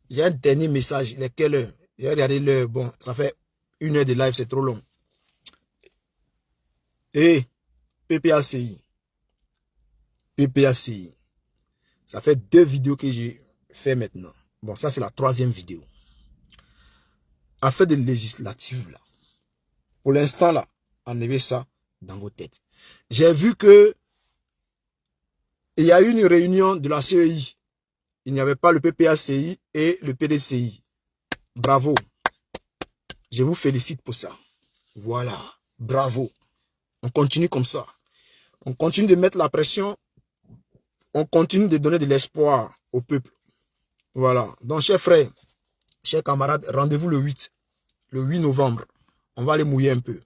S1: j'ai un dernier message. Il est quelle heure? J'ai regardé l'heure. Bon, ça fait 1 heure de live, c'est trop long. Et PPACI. PPACI. Ça fait 2 vidéos que j'ai fait maintenant. Bon, ça c'est la 3e vidéo. Affaire de législative là. Pour l'instant là, enlevez ça dans vos têtes. J'ai vu que il y a eu une réunion de la CEI. Il n'y avait pas le PPACI et le PDCI. Bravo. Je vous félicite pour ça. Voilà. Bravo. On continue comme ça. On continue de mettre la pression. On continue de donner de l'espoir au peuple. Voilà. Donc, chers frères, chers camarades, rendez-vous le 8 novembre. On va aller mouiller un peu.